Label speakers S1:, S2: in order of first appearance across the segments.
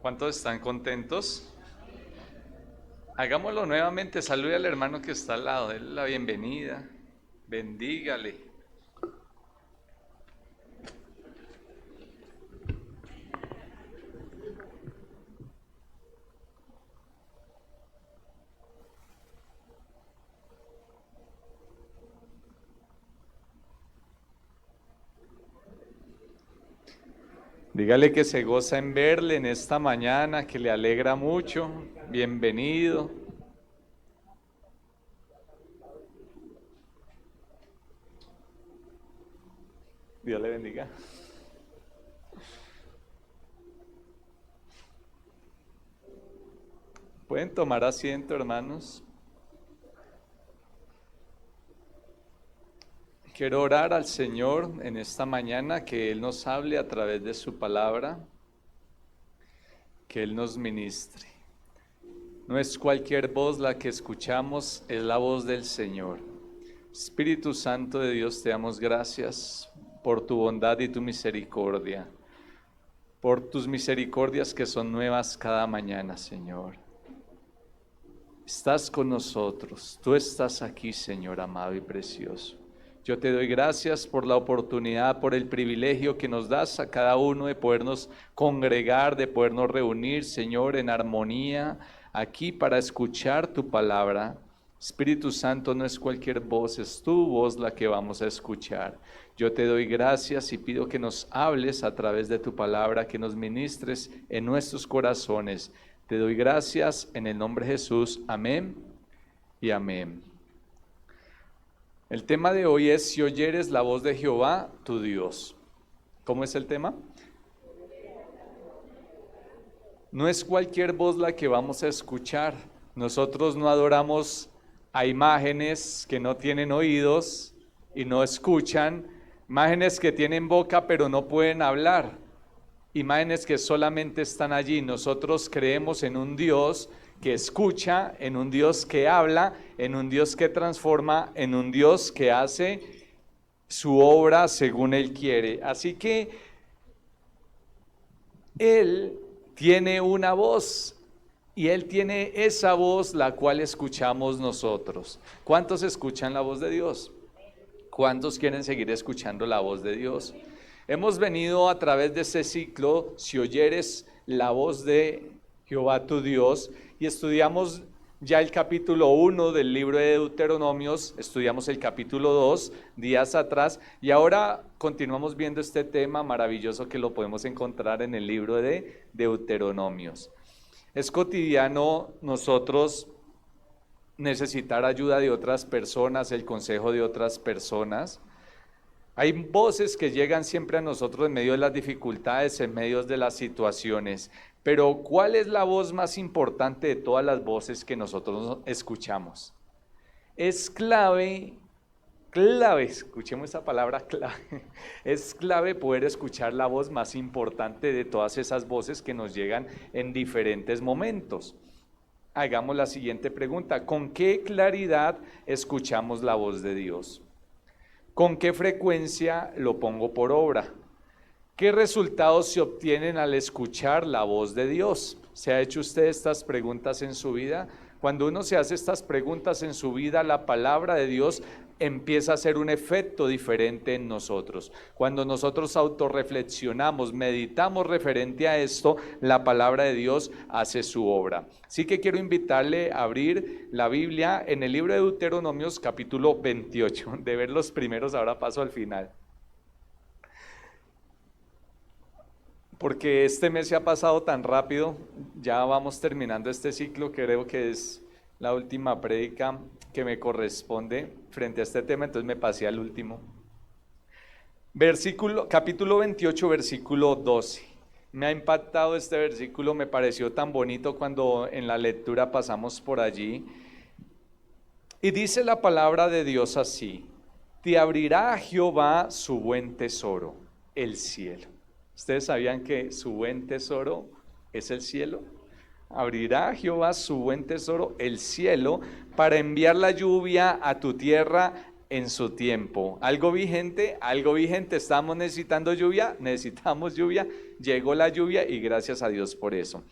S1: ¿Cuántos están contentos? Hagámoslo nuevamente. Salude al hermano que está al lado. Déle la bienvenida. Bendígale. Dígale que se goza en verle en esta mañana, que le alegra mucho. Bienvenido. Dios le bendiga. Pueden tomar asiento, hermanos. Quiero orar al Señor en esta mañana, que Él nos hable a través de su palabra, que Él nos ministre. No es cualquier voz la que escuchamos, es la voz del Señor. Espíritu Santo de Dios, te damos gracias por tu bondad y tu misericordia, por tus misericordias que son nuevas cada mañana, Señor. Estás con nosotros, tú estás aquí, Señor amado y precioso. Yo te doy gracias por la oportunidad, por el privilegio que nos das a cada uno de podernos congregar, de podernos reunir, Señor, en armonía, aquí para escuchar tu palabra. Espíritu Santo, no es cualquier voz, es tu voz la que vamos a escuchar. Yo te doy gracias y pido que nos hables a través de tu palabra, que nos ministres en nuestros corazones. Te doy gracias en el nombre de Jesús. Amén y amén. El tema de hoy es: si oyeres la voz de Jehová, tu Dios. ¿Cómo es el tema? No es cualquier voz la que vamos a escuchar. Nosotros no adoramos a imágenes que no tienen oídos y no escuchan, imágenes que tienen boca pero no pueden hablar, imágenes que solamente están allí. Nosotros creemos en un Dios que escucha, en un Dios que habla, en un Dios que transforma, en un Dios que hace su obra según Él quiere. Así que Él tiene una voz y Él tiene esa voz la cual escuchamos nosotros. ¿Cuántos escuchan la voz de Dios? ¿Cuántos quieren seguir escuchando la voz de Dios? Hemos venido a través de este ciclo, si oyeres la voz de Jehová tu Dios, y estudiamos ya el capítulo 1 del libro de Deuteronomios, estudiamos el capítulo 2 días atrás, y ahora continuamos viendo este tema maravilloso que lo podemos encontrar en el libro de Deuteronomios. Es cotidiano nosotros necesitar ayuda de otras personas, el consejo de otras personas. Hay voces que llegan siempre a nosotros en medio de las dificultades, en medio de las situaciones, pero ¿cuál es la voz más importante de todas las voces que nosotros escuchamos? Es clave, escuchemos esa palabra clave, es clave poder escuchar la voz más importante de todas esas voces que nos llegan en diferentes momentos. Hagamos la siguiente pregunta: ¿con qué claridad escuchamos la voz de Dios? ¿Con qué frecuencia lo pongo por obra? ¿Qué resultados se obtienen al escuchar la voz de Dios? ¿Se ha hecho usted estas preguntas en su vida? Cuando uno se hace estas preguntas en su vida, la palabra de Dios empieza a hacer un efecto diferente en nosotros. Cuando nosotros autorreflexionamos, meditamos referente a esto, la palabra de Dios hace su obra. Así que quiero invitarle a abrir la Biblia en el libro de Deuteronomios capítulo 28. De ver los primeros, ahora paso al final. Porque este mes se ha pasado tan rápido, ya vamos terminando este ciclo, creo que es la última prédica que me corresponde frente a este tema, entonces me pasé al último. Capítulo 28, versículo 12. Me ha impactado este versículo, me pareció tan bonito cuando en la lectura pasamos por allí. Y dice la palabra de Dios así: te abrirá Jehová su buen tesoro, el cielo. ¿Ustedes sabían que su buen tesoro es el cielo? Abrirá Jehová su buen tesoro, el cielo, para enviar la lluvia a tu tierra en su tiempo. Algo vigente, estamos necesitamos lluvia, llegó la lluvia y gracias a Dios por eso.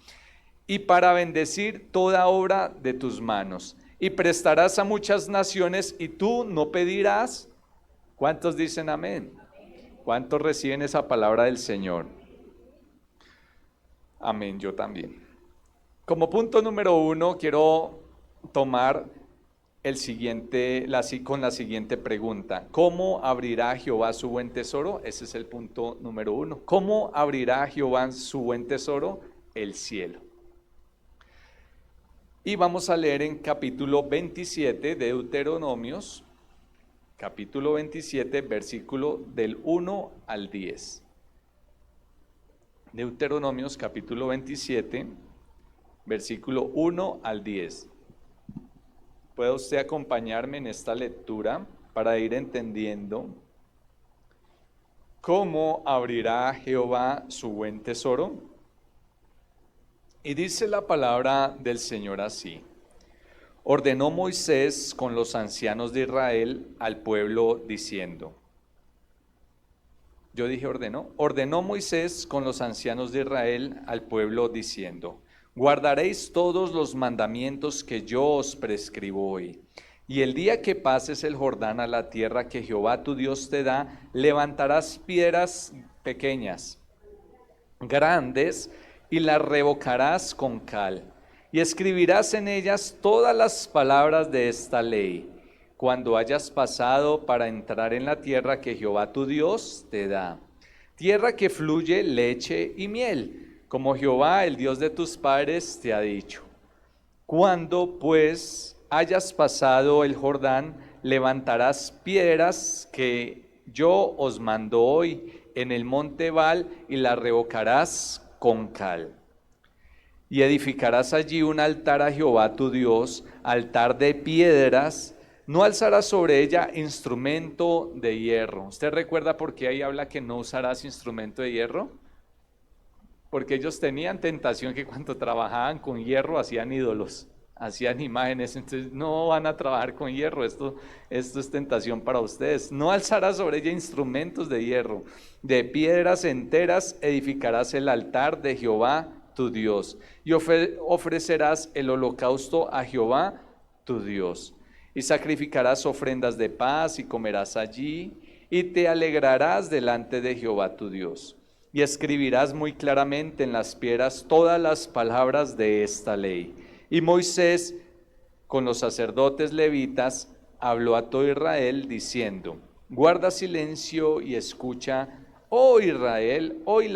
S1: Y para bendecir toda obra de tus manos. Y prestarás a muchas naciones y tú no pedirás. ¿Cuántos dicen amén? ¿Cuántos reciben esa palabra del Señor? Amén, yo también. Como punto número 1, quiero tomar con la siguiente pregunta. ¿Cómo abrirá Jehová su buen tesoro? Ese es el punto número 1. ¿Cómo abrirá Jehová su buen tesoro? El cielo. Y vamos a leer en capítulo 27 de Deuteronomios, capítulo 27, versículo del 1 al 10. Deuteronomios, capítulo 27, versículo 1 al 10. ¿Puede usted acompañarme en esta lectura para ir entendiendo cómo abrirá Jehová su buen tesoro? Y dice la palabra del Señor así: ordenó Moisés con los ancianos de Israel al pueblo diciendo. Yo dije ordenó Moisés con los ancianos de Israel al pueblo diciendo: guardaréis todos los mandamientos que yo os prescribo hoy. Y el día que pases el Jordán a la tierra que Jehová tu Dios te da, levantarás piedras pequeñas, grandes, y las revocarás con cal, y escribirás en ellas todas las palabras de esta ley, cuando hayas pasado para entrar en la tierra que Jehová tu Dios te da, tierra que fluye leche y miel, como Jehová, el Dios de tus padres, te ha dicho. Cuando pues hayas pasado el Jordán, levantarás piedras que yo os mando hoy en el monte Ebal y las revocarás con cal. Y edificarás allí un altar a Jehová tu Dios, altar de piedras, no alzarás sobre ella instrumento de hierro. ¿Usted recuerda por qué ahí habla que no usarás instrumento de hierro? Porque ellos tenían tentación que cuando trabajaban con hierro hacían ídolos, hacían imágenes, entonces no van a trabajar con hierro, esto es tentación para ustedes. No alzarás sobre ella instrumentos de hierro, de piedras enteras edificarás el altar de Jehová tu Dios, y ofrecerás el holocausto a Jehová tu Dios, y sacrificarás ofrendas de paz y comerás allí, y te alegrarás delante de Jehová tu Dios. Y escribirás muy claramente en las piedras todas las palabras de esta ley. Y Moisés, con los sacerdotes levitas, habló a todo Israel diciendo: guarda silencio y escucha, oh Israel, hoy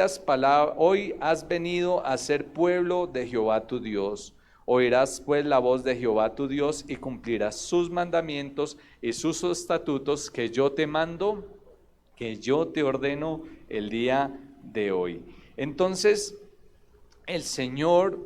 S1: has venido a ser pueblo de Jehová tu Dios. Oirás pues la voz de Jehová tu Dios y cumplirás sus mandamientos y sus estatutos que yo te mando, que yo te ordeno el día de hoy. Entonces, el Señor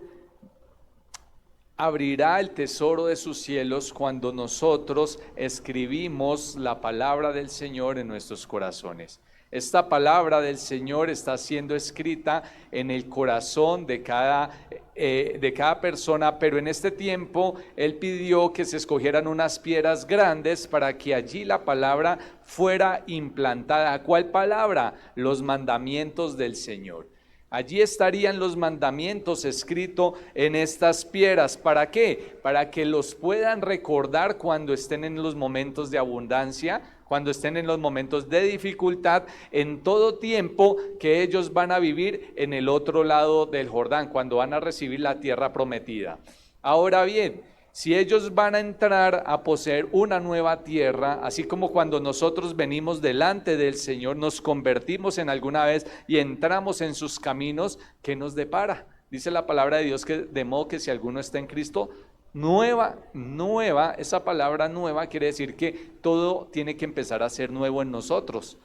S1: abrirá el tesoro de sus cielos cuando nosotros escribimos la palabra del Señor en nuestros corazones. Esta palabra del Señor está siendo escrita en el corazón de cada persona, pero en este tiempo Él pidió que se escogieran unas piedras grandes para que allí la palabra fuera implantada. ¿Cuál palabra? Los mandamientos del Señor. Allí estarían los mandamientos escritos en estas piedras. ¿Para qué? Para que los puedan recordar cuando estén en los momentos de abundancia, cuando estén en los momentos de dificultad, en todo tiempo que ellos van a vivir en el otro lado del Jordán, cuando van a recibir la tierra prometida. Ahora bien, si ellos van a entrar a poseer una nueva tierra, así como cuando nosotros venimos delante del Señor, nos convertimos en alguna vez y entramos en sus caminos, ¿qué nos depara? Dice la palabra de Dios que de modo que si alguno está en Cristo, nueva, esa palabra nueva quiere decir que todo tiene que empezar a ser nuevo en nosotros.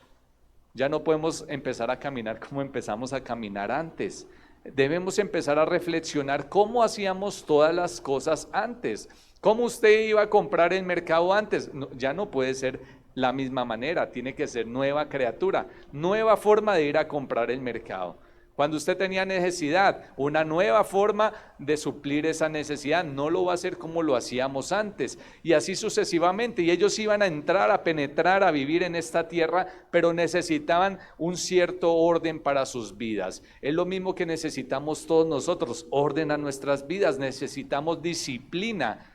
S1: Ya no podemos empezar a caminar como empezamos a caminar antes. Debemos empezar a reflexionar cómo hacíamos todas las cosas antes. ¿Cómo usted iba a comprar en el mercado antes? No, ya no puede ser la misma manera, tiene que ser nueva criatura, nueva forma de ir a comprar el mercado. Cuando usted tenía necesidad, una nueva forma de suplir esa necesidad. No lo va a hacer como lo hacíamos antes. Y así sucesivamente. Y ellos iban a entrar, a penetrar, a vivir en esta tierra, pero necesitaban un cierto orden para sus vidas. Es lo mismo que necesitamos todos nosotros, orden a nuestras vidas. Necesitamos disciplina.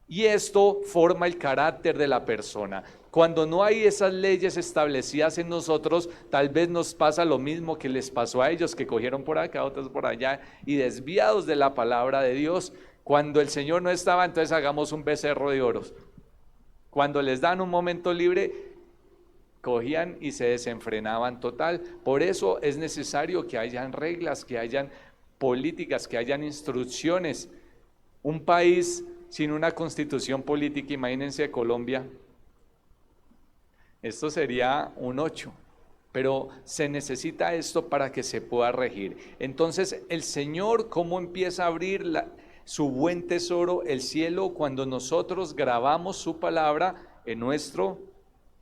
S1: Y esto forma el carácter de la persona. Cuando no hay esas leyes establecidas en nosotros, tal vez nos pasa lo mismo que les pasó a ellos, que cogieron por acá, otros por allá, y desviados de la palabra de Dios. Cuando el Señor no estaba, entonces hagamos un becerro de oros. Cuando les dan un momento libre, cogían y se desenfrenaban total. Por eso es necesario que hayan reglas, que hayan políticas, que hayan instrucciones. Un país sin una constitución política, imagínense Colombia, esto sería un 8, pero se necesita esto para que se pueda regir. Entonces el Señor, ¿cómo empieza a abrir su buen tesoro, el cielo? Cuando nosotros grabamos su palabra en nuestro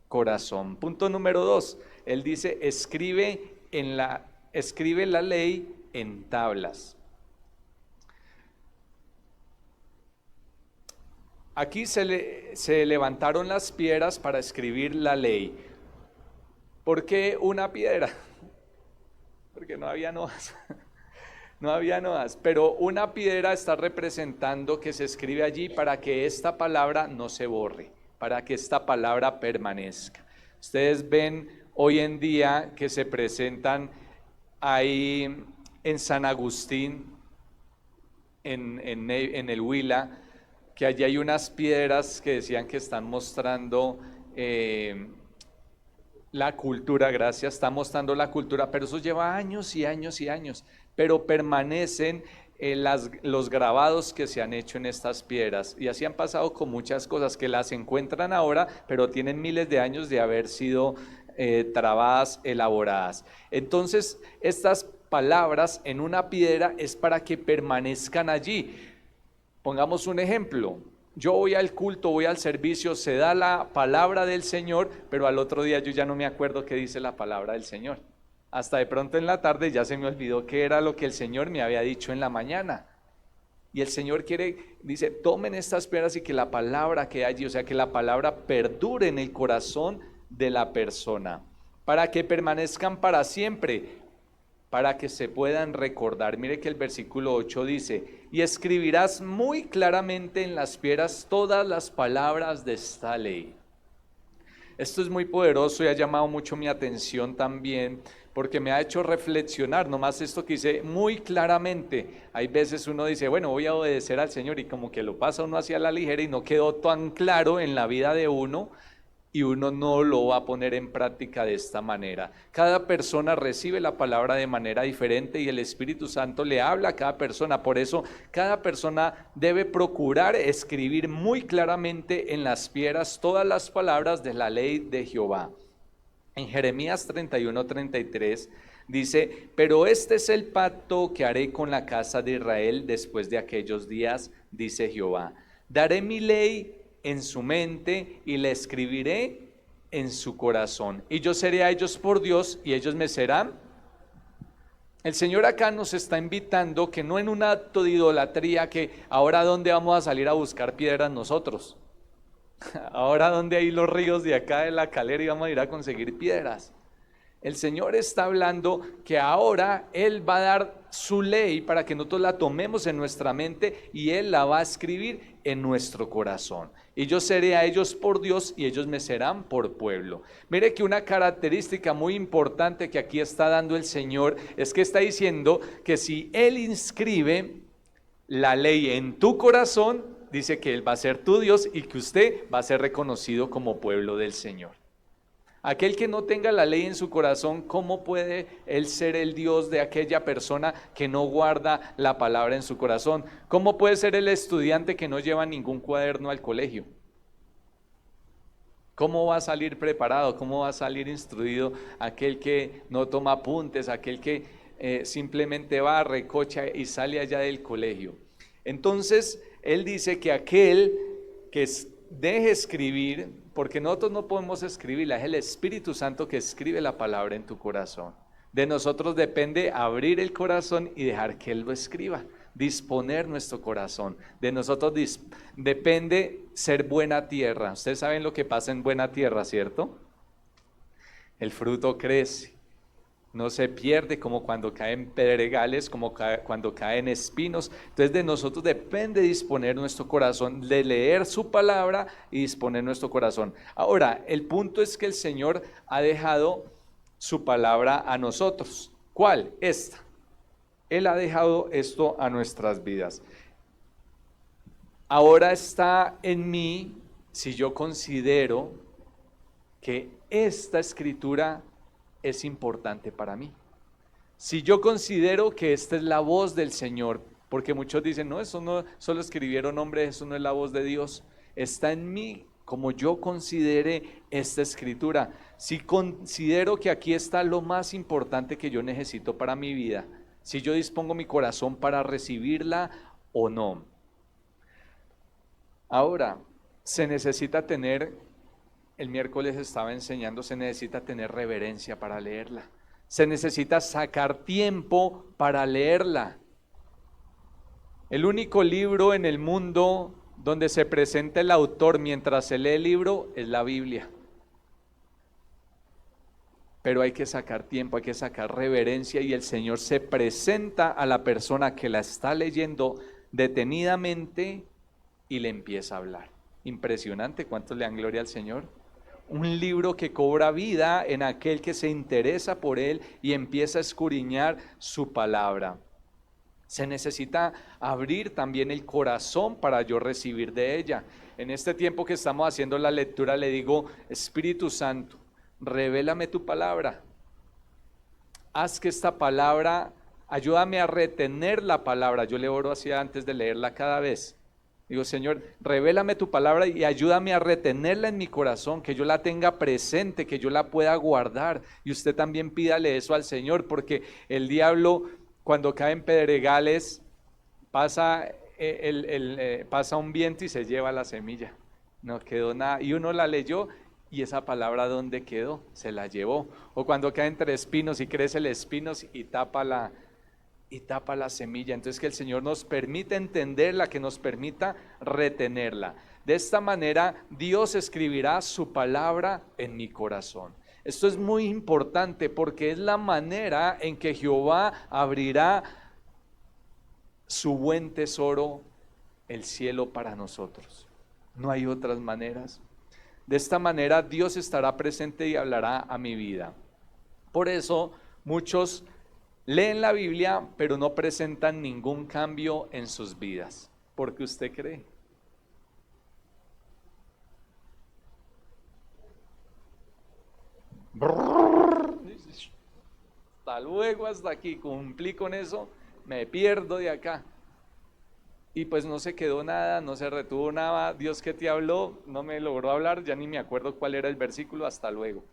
S1: corazón. Punto número 2, Él dice, escribe la ley en tablas. Aquí se levantaron las piedras para escribir la ley. ¿Por qué una piedra? Porque no había hojas. No había hojas, pero una piedra está representando que se escribe allí para que esta palabra no se borre, para que esta palabra permanezca. Ustedes ven hoy en día que se presentan ahí en San Agustín, en el Huila, que allí hay unas piedras que decían que están mostrando la cultura, está mostrando la cultura, pero eso lleva años y años y años, pero permanecen los grabados que se han hecho en estas piedras, y así han pasado con muchas cosas que las encuentran ahora, pero tienen miles de años de haber sido trabadas, elaboradas. Entonces, estas palabras en una piedra es para que permanezcan allí. Pongamos un ejemplo, yo voy al culto, voy al servicio, se da la palabra del Señor, pero al otro día yo ya no me acuerdo qué dice la palabra del Señor. Hasta de pronto en la tarde ya se me olvidó qué era lo que el Señor me había dicho en la mañana. Y el Señor dice, tomen estas piedras y que la palabra que hay allí, o sea, que la palabra perdure en el corazón de la persona, para que permanezcan para siempre, para que se puedan recordar. Mire que el versículo 8 dice, y escribirás muy claramente en las piedras todas las palabras de esta ley. Esto es muy poderoso y ha llamado mucho mi atención también, porque me ha hecho reflexionar, nomás esto que dice muy claramente. Hay veces uno dice, bueno, voy a obedecer al Señor, y como que lo pasa uno hacia la ligera y no quedó tan claro en la vida de uno, y uno no lo va a poner en práctica de esta manera. Cada persona recibe la palabra de manera diferente y el Espíritu Santo le habla a cada persona. Por eso cada persona debe procurar escribir muy claramente en las piedras todas las palabras de la ley de Jehová. En Jeremías 31:33 dice, pero este es el pacto que haré con la casa de Israel después de aquellos días, dice Jehová. Daré mi ley en su mente y la escribiré en su corazón, y yo seré a ellos por Dios y ellos me serán. El Señor acá nos está invitando que no en un acto de idolatría, que ahora dónde vamos a salir a buscar piedras nosotros, ahora dónde hay los ríos de acá de la Calera y vamos a ir a conseguir piedras. El Señor está hablando que ahora Él va a dar su ley para que nosotros la tomemos en nuestra mente y Él la va a escribir en nuestro corazón. Y yo seré a ellos por Dios y ellos me serán por pueblo. Mire que una característica muy importante que aquí está dando el Señor es que está diciendo que si Él inscribe la ley en tu corazón, dice que Él va a ser tu Dios y que usted va a ser reconocido como pueblo del Señor. Aquel que no tenga la ley en su corazón, ¿cómo puede Él ser el Dios de aquella persona que no guarda la palabra en su corazón? ¿Cómo puede ser el estudiante que no lleva ningún cuaderno al colegio? ¿Cómo va a salir preparado? ¿Cómo va a salir instruido aquel que no toma apuntes? Aquel que simplemente va, recocha y sale allá del colegio. Entonces, Él dice que aquel que deje escribir, porque nosotros no podemos escribirla, es el Espíritu Santo que escribe la palabra en tu corazón. De nosotros depende abrir el corazón y dejar que Él lo escriba, disponer nuestro corazón. De nosotros depende ser buena tierra. Ustedes saben lo que pasa en buena tierra, ¿cierto? El fruto crece, no se pierde como cuando caen pedregales, como cuando caen espinos. Entonces de nosotros depende disponer nuestro corazón, de leer su palabra y disponer nuestro corazón. Ahora, el punto es que el Señor ha dejado su palabra a nosotros. ¿Cuál? Esta. Él ha dejado esto a nuestras vidas. Ahora está en mí si yo considero que esta escritura es importante para mí. Si yo considero que esta es la voz del Señor, porque muchos dicen, no, eso no, solo escribieron hombres, eso no es la voz de Dios. Está en mí como yo considere esta escritura. Si considero que aquí está lo más importante que yo necesito para mi vida, si yo dispongo mi corazón para recibirla o no. Ahora, se necesita tener, el miércoles estaba enseñando, se necesita tener reverencia para leerla. Se necesita sacar tiempo para leerla. El único libro en el mundo donde se presenta el autor mientras se lee el libro es la Biblia. Pero hay que sacar tiempo, hay que sacar reverencia y el Señor se presenta a la persona que la está leyendo detenidamente y le empieza a hablar. Impresionante, ¿cuántos le dan gloria al Señor? Un libro que cobra vida en aquel que se interesa por él y empieza a escudriñar su palabra. Se necesita abrir también el corazón para yo recibir de ella. En este tiempo que estamos haciendo la lectura le digo, Espíritu Santo, revélame tu palabra. Haz que esta palabra, ayúdame a retener la palabra. Yo le oro así antes de leerla cada vez. Digo, Señor, revélame tu palabra y ayúdame a retenerla en mi corazón, que yo la tenga presente, que yo la pueda guardar. Y usted también pídale eso al Señor, porque el diablo, cuando cae en pedregales, pasa un viento y se lleva la semilla. No quedó nada. Y uno la leyó y esa palabra, ¿dónde quedó? Se la llevó. O cuando cae entre espinos y crece el espinos y tapa la semilla. Entonces que el Señor nos permita entenderla, que nos permita retenerla. De esta manera Dios escribirá su palabra en mi corazón. Esto es muy importante porque es la manera en que Jehová abrirá su buen tesoro, el cielo para nosotros. No hay otras maneras. De esta manera Dios estará presente y hablará a mi vida. Por eso muchos leen la Biblia, pero no presentan ningún cambio en sus vidas. ¿Por qué usted cree? Hasta luego, hasta aquí, cumplí con eso, me pierdo de acá. Y pues no se quedó nada, no se retuvo nada. Dios que te habló, no me logró hablar, ya ni me acuerdo cuál era el versículo, hasta luego.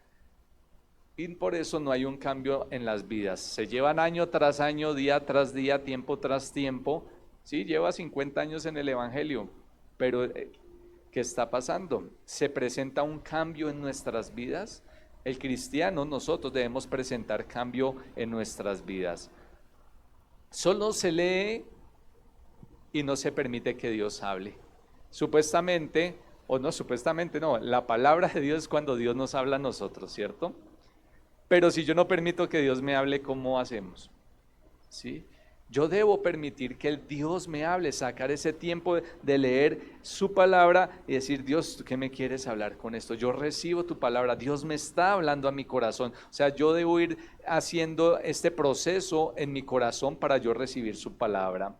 S1: Y por eso no hay un cambio en las vidas. Se llevan año tras año, día tras día, tiempo tras tiempo. Sí, lleva 50 años en el Evangelio, pero ¿qué está pasando? ¿Se presenta un cambio en nuestras vidas? El cristiano, nosotros debemos presentar cambio en nuestras vidas. Solo se lee y no se permite que Dios hable. Supuestamente, o no supuestamente, no, la palabra de Dios es cuando Dios nos habla a nosotros, ¿cierto? Pero si yo no permito que Dios me hable, ¿cómo hacemos? ¿Sí? Yo debo permitir que el Dios me hable, sacar ese tiempo de leer su palabra y decir, Dios, ¿qué me quieres hablar con esto? Yo recibo tu palabra, Dios me está hablando a mi corazón. O sea, yo debo ir haciendo este proceso en mi corazón para yo recibir su palabra.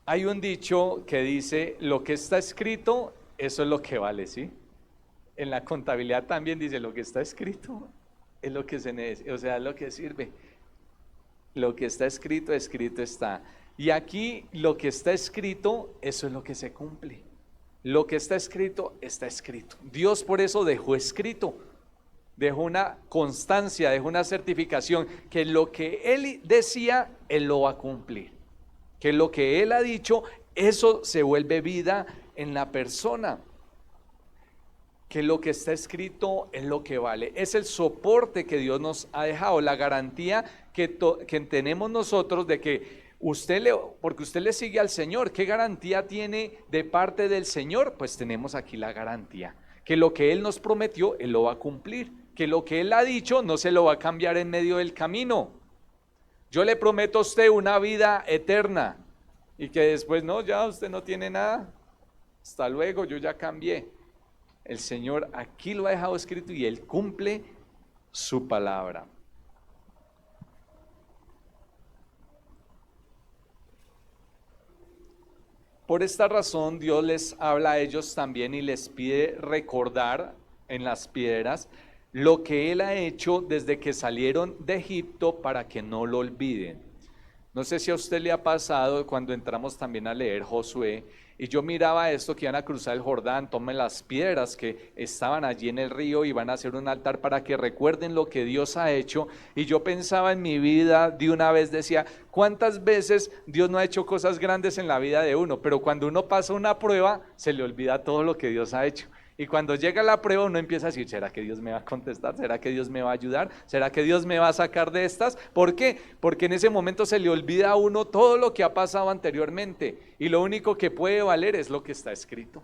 S1: Hay un dicho que dice, lo que está escrito, eso es lo que vale, ¿sí? En la contabilidad también dice, lo que está escrito es lo que se necesita, o sea, es lo que sirve. Lo que está escrito, escrito está. Y aquí lo que está escrito, eso es lo que se cumple. Lo que está escrito, está escrito. Dios por eso dejó escrito, dejó una constancia, dejó una certificación, que lo que Él decía, Él lo va a cumplir. Que lo que Él ha dicho, eso se vuelve vida en la persona. que lo que está escrito es lo que vale. Es el soporte que Dios nos ha dejado, la garantía que tenemos nosotros de que porque usted le sigue al Señor. ¿Qué garantía tiene de parte del Señor? Pues tenemos aquí la garantía, que lo que Él nos prometió, Él lo va a cumplir, que lo que Él ha dicho no se lo va a cambiar en medio del camino. Yo le prometo a usted una vida eterna y que después no, ya usted no tiene nada, hasta luego, yo ya cambié. El Señor aquí lo ha dejado escrito y Él cumple su palabra. Por esta razón Dios les habla a ellos también y les pide recordar en las piedras lo que Él ha hecho desde que salieron de Egipto para que no lo olviden. No sé si a usted le ha pasado cuando entramos también a leer Josué y yo miraba esto que iban a cruzar el Jordán, tomen las piedras que estaban allí en el río y van a hacer un altar para que recuerden lo que Dios ha hecho, y yo pensaba en mi vida de una vez, decía, ¿cuántas veces Dios no ha hecho cosas grandes en la vida de uno? Pero cuando uno pasa una prueba se le olvida todo lo que Dios ha hecho. Y cuando llega la prueba uno empieza a decir, ¿será que Dios me va a contestar? ¿Será que Dios me va a ayudar? ¿Será que Dios me va a sacar de estas? ¿Por qué? Porque en ese momento se le olvida a uno todo lo que ha pasado anteriormente y lo único que puede valer es lo que está escrito.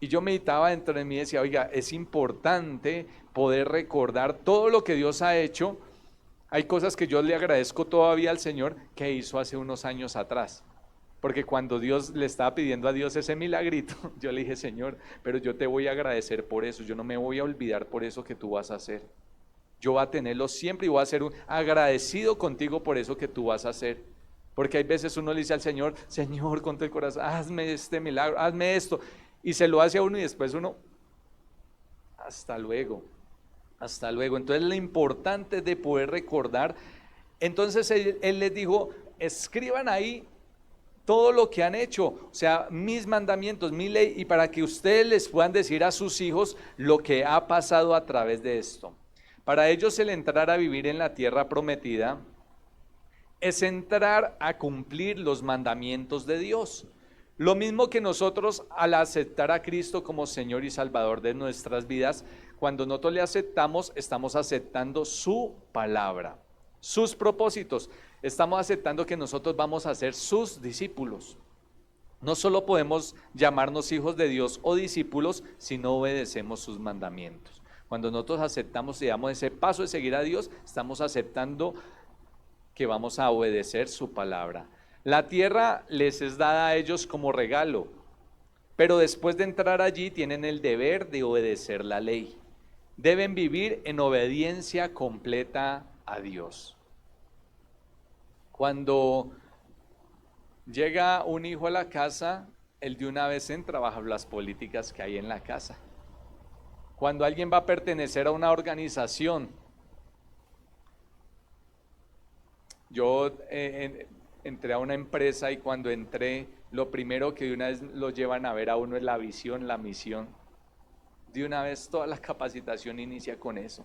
S1: Y yo meditaba dentro de mí y decía, oiga, es importante poder recordar todo lo que Dios ha hecho. Hay cosas que yo le agradezco todavía al Señor que hizo hace unos años atrás. Porque cuando Dios le estaba pidiendo a Dios ese milagrito, yo le dije, Señor, pero yo te voy a agradecer por eso, yo no me voy a olvidar por eso que tú vas a hacer. Yo voy a tenerlo siempre y voy a ser agradecido contigo por eso que tú vas a hacer. Porque hay veces uno le dice al Señor, Señor, con todo el corazón, hazme este milagro, hazme esto. Y se lo hace a uno y después uno, hasta luego, hasta luego. Entonces lo importante es de poder recordar. Entonces él les dijo, escriban ahí todo lo que han hecho, o sea, mis mandamientos, mi ley, y para que ustedes les puedan decir a sus hijos lo que ha pasado a través de esto. Para ellos el entrar a vivir en la tierra prometida es entrar a cumplir los mandamientos de Dios. Lo mismo que nosotros al aceptar a Cristo como Señor y Salvador de nuestras vidas, cuando nosotros le aceptamos, estamos aceptando su palabra, sus propósitos. Estamos aceptando que nosotros vamos a ser sus discípulos. No solo podemos llamarnos hijos de Dios o discípulos si no obedecemos sus mandamientos. Cuando nosotros aceptamos y damos ese paso de seguir a Dios, estamos aceptando que vamos a obedecer su palabra. La tierra les es dada a ellos como regalo, pero después de entrar allí tienen el deber de obedecer la ley. Deben vivir en obediencia completa a Dios. Cuando llega un hijo a la casa, él de una vez entra bajo las políticas que hay en la casa. Cuando alguien va a pertenecer a una organización, yo entré a una empresa y cuando entré, lo primero que de una vez lo llevan a ver a uno es la visión, la misión. De una vez toda la capacitación inicia con eso.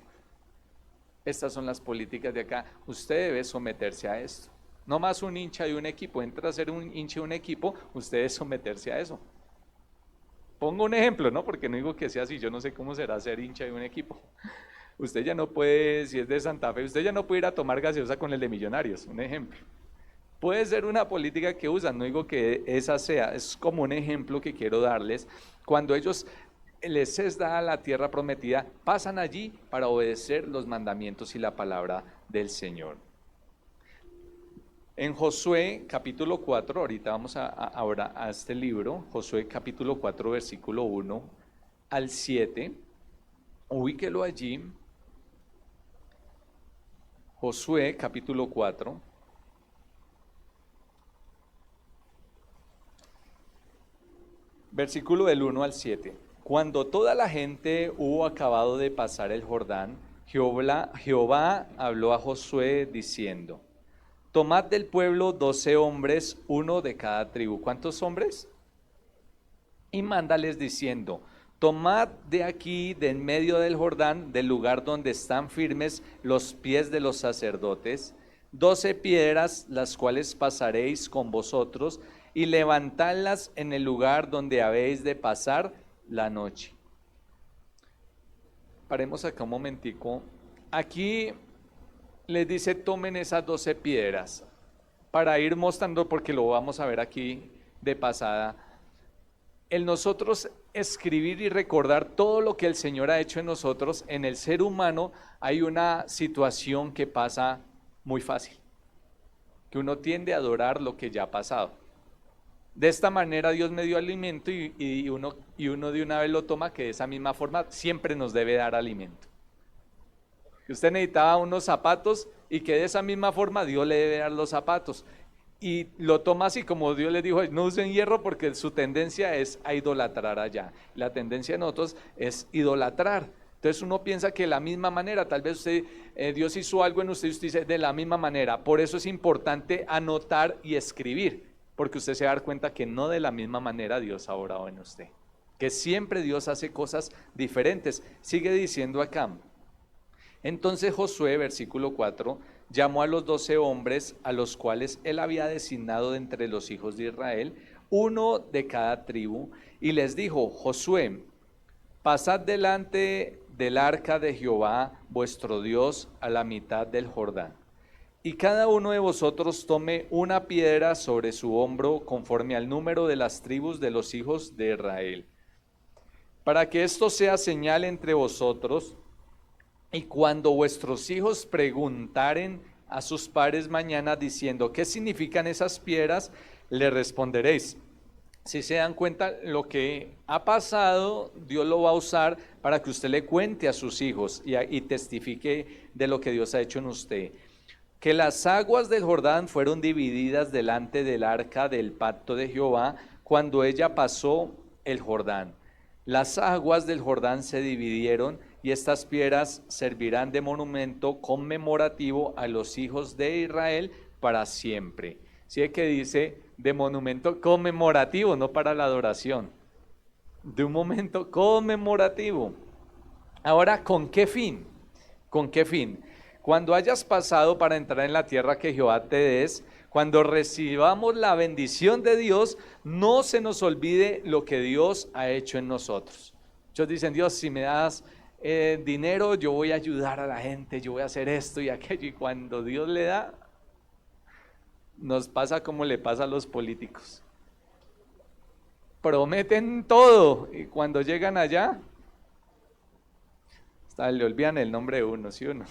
S1: Estas son las políticas de acá. Usted debe someterse a esto. No más un hincha de un equipo, entra a ser un hincha de un equipo, usted debe someterse a eso. Pongo un ejemplo, ¿no? Porque no digo que sea así, yo no sé cómo será ser hincha de un equipo. Usted ya no puede, si es de Santa Fe, usted ya no puede ir a tomar gaseosa con el de Millonarios, un ejemplo. Puede ser una política que usan, no digo que esa sea, es como un ejemplo que quiero darles. Cuando ellos les es dada la tierra prometida, pasan allí para obedecer los mandamientos y la palabra del Señor. En Josué capítulo 4, ahorita vamos ahora a este libro, Josué capítulo 4, versículo 1 al 7, ubíquelo allí, Josué capítulo 4, versículo del 1 al 7. Cuando toda la gente hubo acabado de pasar el Jordán, Jehová habló a Josué diciendo, tomad del pueblo 12 hombres, uno de cada tribu. ¿Cuántos hombres? Y mándales diciendo, tomad de aquí, de en medio del Jordán, del lugar donde están firmes los pies de los sacerdotes, 12 piedras, las cuales pasaréis con vosotros, y levantadlas en el lugar donde habéis de pasar, la noche. Paremos acá un momentico. Aquí les dice tomen esas 12 piedras para ir mostrando, porque lo vamos a ver aquí de pasada. El nosotros escribir y recordar todo lo que el Señor ha hecho en nosotros, en el ser humano hay una situación que pasa muy fácil, que uno tiende a adorar lo que ya ha pasado. De esta manera Dios me dio alimento y uno de una vez lo toma, que de esa misma forma siempre nos debe dar alimento. Que usted necesitaba unos zapatos y que de esa misma forma Dios le debe dar los zapatos. Y lo toma así como Dios le dijo, no usen hierro porque su tendencia es a idolatrar allá. La tendencia de nosotros es idolatrar. Entonces uno piensa que de la misma manera, tal vez usted, Dios hizo algo en usted y usted dice de la misma manera. Por eso es importante anotar y escribir, porque usted se va a dar cuenta que no de la misma manera Dios ha obrado en usted. Que siempre Dios hace cosas diferentes. Sigue diciendo acá. Entonces Josué, versículo 4, llamó a los 12 hombres a los cuales él había designado de entre los hijos de Israel, uno de cada tribu, y les dijo: Josué, pasad delante del arca de Jehová vuestro Dios a la mitad del Jordán, y cada uno de vosotros tome una piedra sobre su hombro conforme al número de las tribus de los hijos de Israel, para que esto sea señal entre vosotros. Y cuando vuestros hijos preguntaren a sus padres mañana diciendo: ¿qué significan esas piedras?, le responderéis. Si se dan cuenta, lo que ha pasado, Dios lo va a usar para que usted le cuente a sus hijos y testifique de lo que Dios ha hecho en usted. Que las aguas del Jordán fueron divididas delante del arca del pacto de Jehová cuando ella pasó el Jordán. Las aguas del Jordán se dividieron y estas piedras servirán de monumento conmemorativo a los hijos de Israel para siempre. ¿Sí que dice de monumento conmemorativo, no para la adoración? De un momento conmemorativo. Ahora, ¿con qué fin? ¿Con qué fin? Cuando hayas pasado para entrar en la tierra que Jehová te des, cuando recibamos la bendición de Dios, no se nos olvide lo que Dios ha hecho en nosotros. Muchos dicen: Dios, si me das dinero, yo voy a ayudar a la gente, yo voy a hacer esto y aquello. Y cuando Dios le da, nos pasa como le pasa a los políticos. Prometen todo y cuando llegan allá, hasta le olvidan el nombre de uno, ¿sí o no?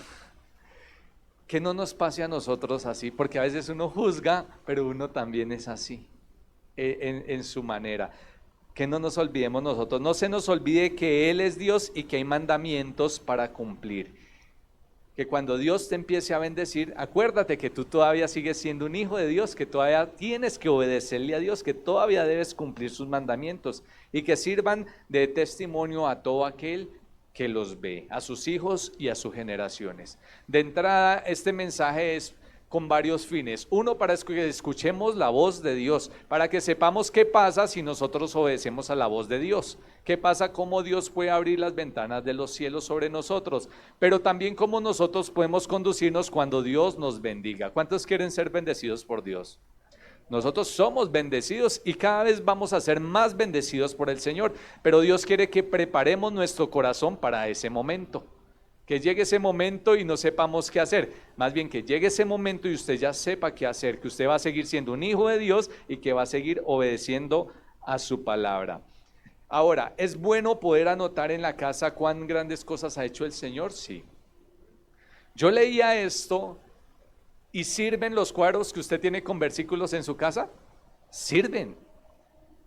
S1: Que no nos pase a nosotros así, porque a veces uno juzga, pero uno también es así, en su manera. Que no nos olvidemos nosotros, no se nos olvide que Él es Dios y que hay mandamientos para cumplir. Que cuando Dios te empiece a bendecir, acuérdate que tú todavía sigues siendo un hijo de Dios, que todavía tienes que obedecerle a Dios, que todavía debes cumplir sus mandamientos y que sirvan de testimonio a todo aquel que los ve, a sus hijos y a sus generaciones. De entrada, este mensaje es con varios fines. Uno, para que escuchemos la voz de Dios, para que sepamos qué pasa si nosotros obedecemos a la voz de Dios. ¿Qué pasa? Cómo Dios puede abrir las ventanas de los cielos sobre nosotros, pero también cómo nosotros podemos conducirnos cuando Dios nos bendiga. ¿Cuántos quieren ser bendecidos por Dios? Nosotros somos bendecidos y cada vez vamos a ser más bendecidos por el Señor, pero Dios quiere que preparemos nuestro corazón para ese momento. Que llegue ese momento y no sepamos qué hacer, más bien que llegue ese momento y usted ya sepa qué hacer, que usted va a seguir siendo un hijo de Dios y que va a seguir obedeciendo a su palabra. Ahora, ¿es bueno poder anotar en la casa cuán grandes cosas ha hecho el Señor? Sí. Yo leía esto y ¿sirven los cuadros que usted tiene con versículos en su casa? Sirven.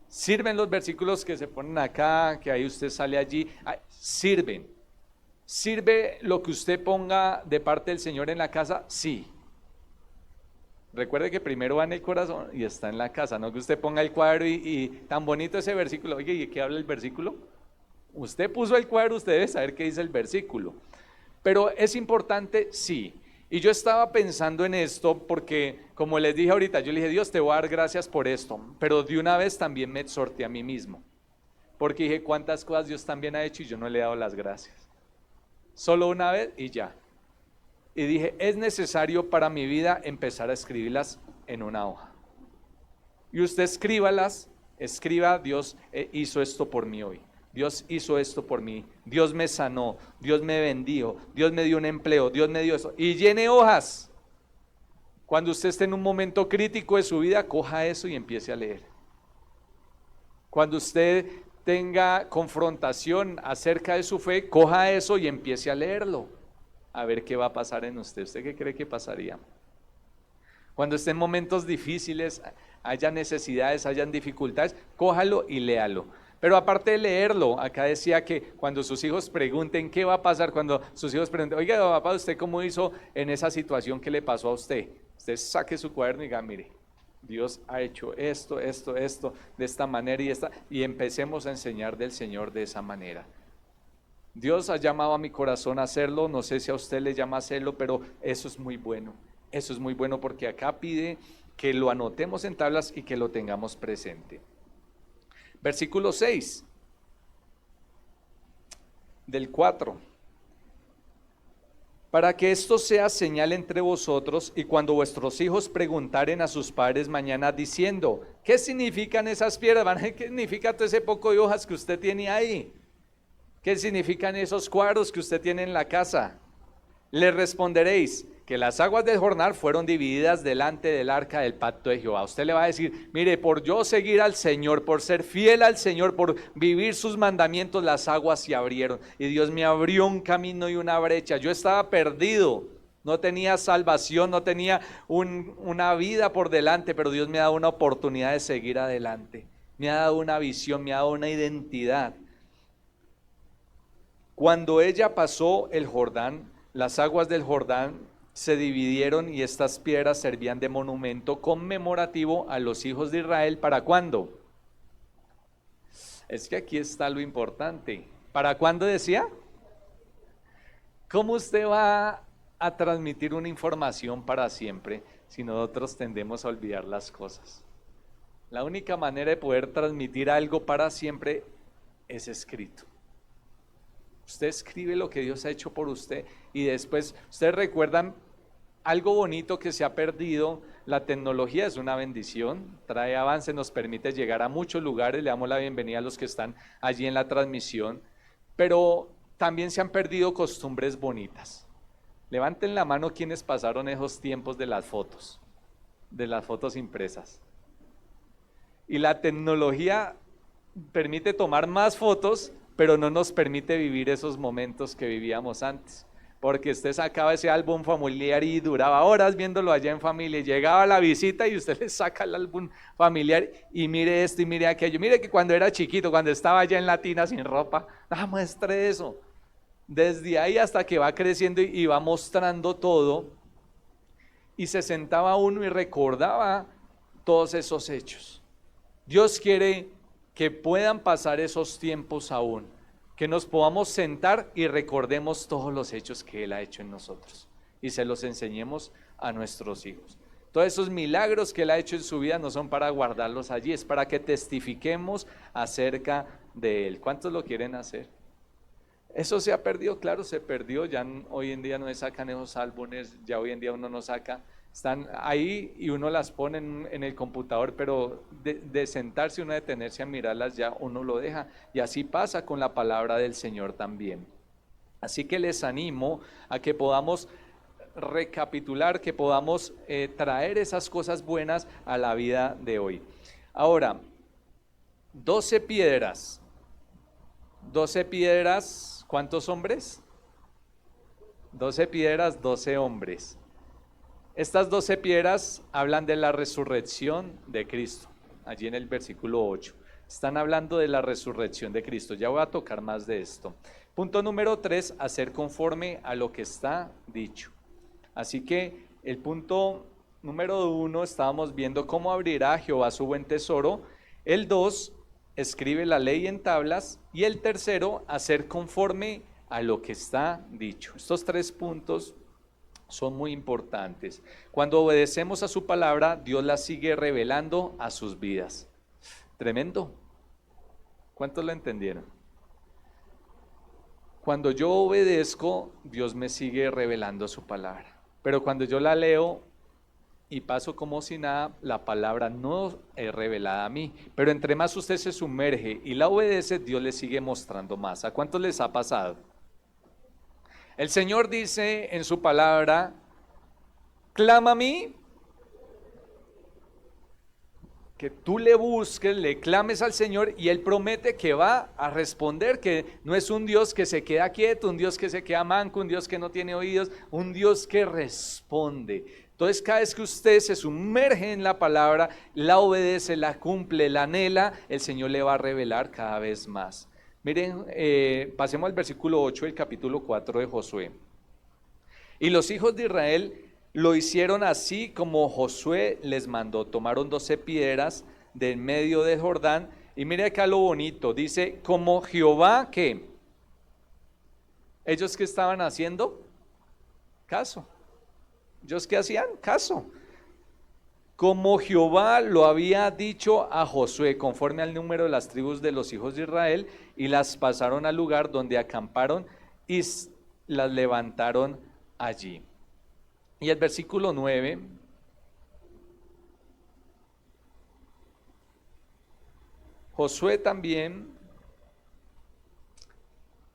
S1: Sirven los versículos que se ponen acá, que ahí usted sale allí, sirven. ¿Sirve lo que usted ponga de parte del Señor en la casa? Sí. Recuerde que primero va en el corazón y está en la casa, no que usted ponga el cuadro y tan bonito ese versículo. Oye, ¿y de qué habla el versículo? Usted puso el cuadro, usted debe saber qué dice el versículo. Pero es importante, sí. Y yo estaba pensando en esto porque, como les dije ahorita, yo le dije: Dios, te voy a dar gracias por esto, pero de una vez también me exhorté a mí mismo, porque dije: cuántas cosas Dios también ha hecho y yo no le he dado las gracias. Solo una vez y ya. Y dije: es necesario para mi vida empezar a escribirlas en una hoja. Y usted escríbalas, escriba: Dios hizo esto por mí hoy. Dios hizo esto por mí, Dios me sanó, Dios me bendijo, Dios me dio un empleo, Dios me dio eso. Y llene hojas. Cuando usted esté en un momento crítico de su vida, coja eso y empiece a leer. Cuando usted tenga confrontación acerca de su fe, coja eso y empiece a leerlo. A ver qué va a pasar en usted. ¿Usted qué cree que pasaría? Cuando esté en momentos difíciles, haya necesidades, hayan dificultades, cójalo y léalo. Pero aparte de leerlo, acá decía que cuando sus hijos pregunten qué va a pasar, cuando sus hijos pregunten, oiga, papá, ¿usted cómo hizo en esa situación que le pasó a usted? Usted saque su cuaderno y diga, mire, Dios ha hecho esto, de esta manera y empecemos a enseñar del Señor de esa manera. Dios ha llamado a mi corazón a hacerlo, no sé si a usted le llama a hacerlo, pero eso es muy bueno. Eso es muy bueno porque acá pide que lo anotemos en tablas y que lo tengamos presente. Versículo 6 del 4. Para que esto sea señal entre vosotros y cuando vuestros hijos preguntaren a sus padres mañana diciendo, ¿qué significan esas piedras? ¿Qué significa todo ese poco de hojas que usted tiene ahí? ¿Qué significan esos cuadros que usted tiene en la casa? Le responderéis que las aguas del Jordán fueron divididas delante del arca del pacto de Jehová. Usted le va a decir, mire, por yo seguir al Señor, por ser fiel al Señor, por vivir sus mandamientos, las aguas se abrieron. Y Dios me abrió un camino y una brecha. Yo estaba perdido, no tenía salvación, no tenía una vida por delante, pero Dios me ha dado una oportunidad de seguir adelante. Me ha dado una visión, me ha dado una identidad. Cuando ella pasó el Jordán, las aguas del Jordán se dividieron y estas piedras servían de monumento conmemorativo a los hijos de Israel. ¿Para cuándo? Es que aquí está lo importante. ¿Para cuándo decía? ¿Cómo usted va a transmitir una información para siempre si nosotros tendemos a olvidar las cosas? La única manera de poder transmitir algo para siempre es escrito. Usted escribe lo que Dios ha hecho por usted y después ustedes recuerdan algo bonito que se ha perdido. La tecnología es una bendición, trae avance, nos permite llegar a muchos lugares. Le damos la bienvenida a los que están allí en la transmisión, pero también se han perdido costumbres bonitas. Levanten la mano quienes pasaron esos tiempos de las fotos impresas. Y la tecnología permite tomar más fotos, pero no nos permite vivir esos momentos que vivíamos antes, porque usted sacaba ese álbum familiar y duraba horas viéndolo allá en familia, y llegaba la visita y usted le saca el álbum familiar y mire esto y mire aquello, mire que cuando era chiquito, cuando estaba allá en la tina sin ropa, muestre eso. Desde ahí hasta que va creciendo y va mostrando todo, y se sentaba uno y recordaba todos esos hechos. Dios quiere que puedan pasar esos tiempos aún, que nos podamos sentar y recordemos todos los hechos que Él ha hecho en nosotros y se los enseñemos a nuestros hijos. Todos esos milagros que Él ha hecho en su vida no son para guardarlos allí, es para que testifiquemos acerca de Él. ¿Cuántos lo quieren hacer? Eso se ha perdido, claro, se perdió, ya hoy en día no se sacan esos álbumes, ya hoy en día uno no saca. Están ahí y uno las pone en el computador, pero de sentarse, uno detenerse a mirarlas, ya uno lo deja. Y así pasa con la palabra del Señor también. Así que les animo a que podamos recapitular, que podamos traer esas cosas buenas a la vida de hoy. Ahora, 12 piedras. 12 piedras, ¿cuántos hombres? 12 piedras, 12 hombres. Estas 12 piedras hablan de la resurrección de Cristo, allí en el versículo 8. Están hablando de la resurrección de Cristo. Ya voy a tocar más de esto. Punto número 3, hacer conforme a lo que está dicho. Así que el punto número 1, estábamos viendo cómo abrirá Jehová su buen tesoro. El 2, escribe la ley en tablas. Y el tercero, hacer conforme a lo que está dicho. Estos 3 puntos son muy importantes. Cuando obedecemos a su palabra, Dios la sigue revelando a sus vidas. Tremendo. ¿Cuántos lo entendieron? Cuando yo obedezco, Dios me sigue revelando su palabra. Pero cuando yo la leo y paso como si nada, la palabra no es revelada a mí. Pero entre más usted se sumerge y la obedece, Dios le sigue mostrando más. ¿A cuántos les ha pasado? El Señor dice en su palabra, clama a mí, que tú le busques, le clames al Señor y Él promete que va a responder, que no es un Dios que se queda quieto, un Dios que se queda manco, un Dios que no tiene oídos, un Dios que responde. Entonces cada vez que usted se sumerge en la palabra, la obedece, la cumple, la anhela, el Señor le va a revelar cada vez más. Miren, pasemos al versículo 8 del capítulo 4 de Josué. Y los hijos de Israel lo hicieron así como Josué les mandó. Tomaron 12 piedras de en medio del Jordán. Y mire acá lo bonito. Dice, como Jehová, ¿qué? ¿Ellos qué estaban haciendo? Caso. ¿Ellos qué hacían? Caso. Como Jehová lo había dicho a Josué, conforme al número de las tribus de los hijos de Israel, y las pasaron al lugar donde acamparon y las levantaron allí. Y el versículo 9, Josué también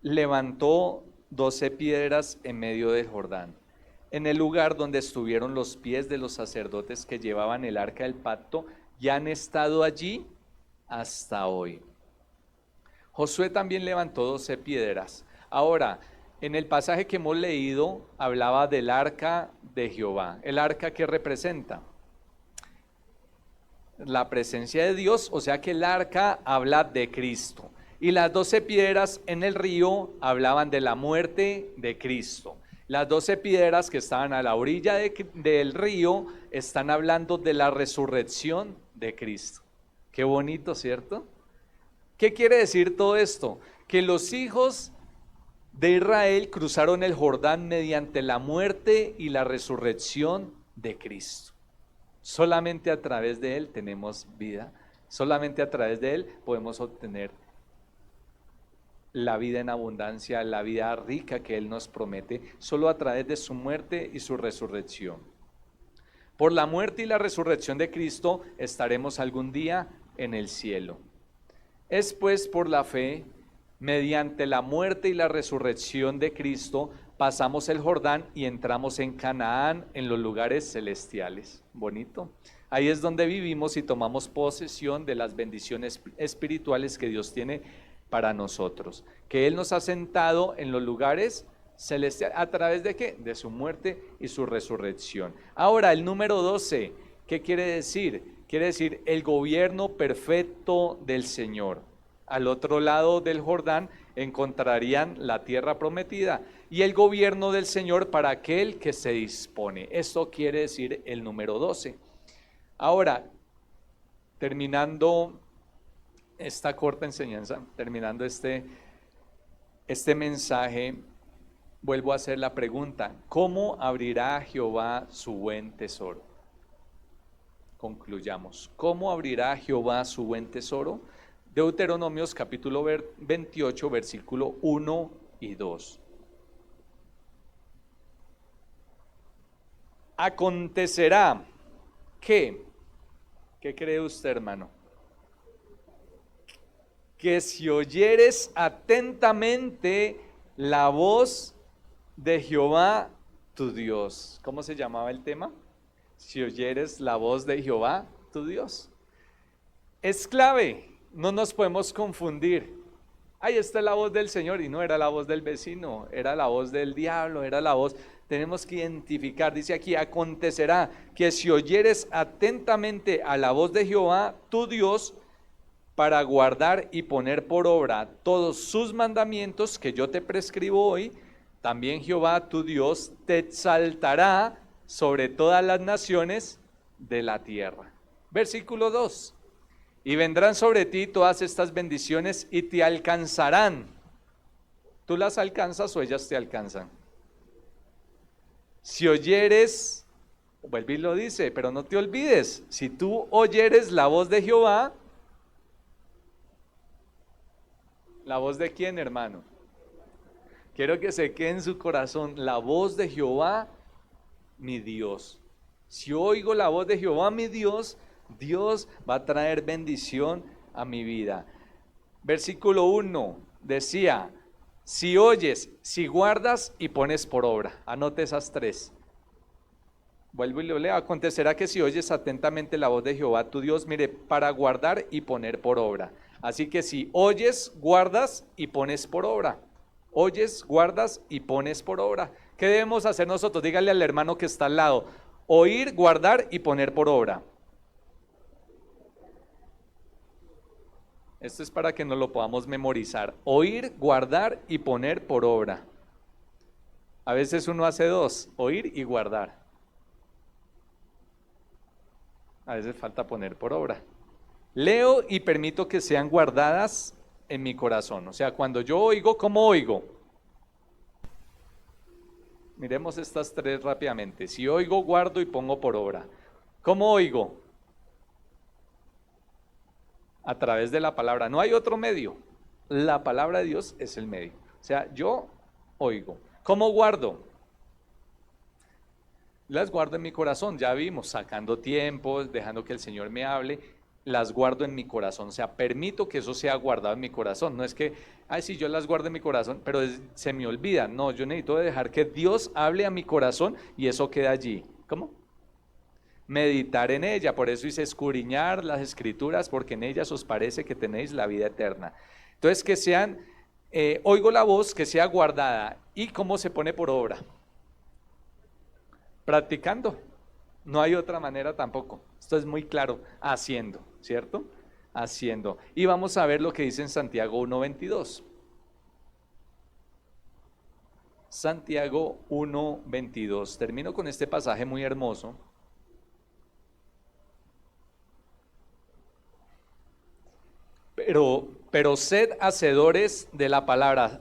S1: levantó 12 piedras en medio del Jordán, en el lugar donde estuvieron los pies de los sacerdotes que llevaban el arca del pacto, y han estado allí hasta hoy. Josué también levantó 12 piedras. Ahora, en el pasaje que hemos leído, hablaba del arca de Jehová. ¿El arca qué representa? La presencia de Dios, o sea que el arca habla de Cristo. Y las 12 piedras en el río hablaban de la muerte de Cristo. Las 12 piedras que estaban a la orilla del río están hablando de la resurrección de Cristo. Qué bonito, ¿cierto? ¿Qué quiere decir todo esto? Que los hijos de Israel cruzaron el Jordán mediante la muerte y la resurrección de Cristo. Solamente a través de Él tenemos vida, solamente a través de Él podemos obtener la vida en abundancia, la vida rica que Él nos promete, solo a través de su muerte y su resurrección. Por la muerte y la resurrección de Cristo estaremos algún día en el cielo. Es pues por la fe, mediante la muerte y la resurrección de Cristo, pasamos el Jordán y entramos en Canaán, en los lugares celestiales. Bonito. Ahí es donde vivimos y tomamos posesión de las bendiciones espirituales que Dios tiene para nosotros. Que Él nos ha sentado en los lugares celestiales. ¿A través de qué? De su muerte y su resurrección. Ahora, el número 12, ¿qué quiere decir? Quiere decir el gobierno perfecto del Señor. Al otro lado del Jordán encontrarían la tierra prometida y el gobierno del Señor para aquel que se dispone. Esto quiere decir el número 12. Ahora, terminando esta corta enseñanza, terminando este mensaje, vuelvo a hacer la pregunta: ¿cómo abrirá Jehová su buen tesoro? Concluyamos. ¿Cómo abrirá Jehová su buen tesoro? Deuteronomios capítulo 28, versículo 1 y 2. Acontecerá que, ¿qué cree usted, hermano? Que si oyeres atentamente la voz de Jehová tu Dios. ¿Cómo se llamaba el tema? Si oyeres la voz de Jehová tu Dios. Es clave. No nos podemos confundir. Ahí está la voz del Señor y no era la voz del vecino, era la voz del diablo, era la voz. Tenemos que identificar, dice aquí, acontecerá que si oyeres atentamente a la voz de Jehová, tu Dios, para guardar y poner por obra todos sus mandamientos que yo te prescribo hoy, también Jehová, tu Dios, te exaltará sobre todas las naciones de la tierra. Versículo 2. Y vendrán sobre ti todas estas bendiciones y te alcanzarán. ¿Tú las alcanzas o ellas te alcanzan? Si oyeres, vuelve y lo dice, pero no te olvides, si tú oyeres la voz de Jehová, ¿la voz de quién, hermano? Quiero que se quede en su corazón, la voz de Jehová, mi Dios. Si oigo la voz de Jehová mi Dios, Dios va a traer bendición a mi vida. Versículo 1 decía, si oyes, si guardas y pones por obra. Anote esas tres. Vuelvo y lo leo. Acontecerá que si oyes atentamente la voz de Jehová tu Dios, mire, para guardar y poner por obra. Así que si oyes, guardas y pones por obra. Oyes, guardas y pones por obra. ¿Qué debemos hacer nosotros? Dígale al hermano que está al lado. Oír, guardar y poner por obra. Esto es para que nos lo podamos memorizar. Oír, guardar y poner por obra. A veces uno hace dos, oír y guardar. A veces falta poner por obra. Leo y permito que sean guardadas en mi corazón. O sea, cuando yo oigo, ¿cómo oigo? Miremos estas tres rápidamente. Si oigo, guardo y pongo por obra. ¿Cómo oigo? A través de la palabra. No hay otro medio. La palabra de Dios es el medio. O sea, yo oigo. ¿Cómo guardo? Las guardo en mi corazón. Ya vimos, sacando tiempo, dejando que el Señor me hable. Las guardo en mi corazón. O sea, permito que eso sea guardado en mi corazón. No es que, ay, sí, yo las guardo en mi corazón, pero se me olvida. No, yo necesito dejar que Dios hable a mi corazón y eso queda allí. ¿Cómo? Meditar en ella, por eso dice escudriñar las escrituras, porque en ellas os parece que tenéis la vida eterna. Entonces que sean, oigo la voz, que sea guardada. ¿Y cómo se pone por obra? Practicando. No hay otra manera tampoco. Esto es muy claro, haciendo, ¿cierto? Haciendo. Y vamos a ver lo que dice en Santiago 1:22. Santiago 1:22. Termino con este pasaje muy hermoso. Pero sed hacedores de la palabra.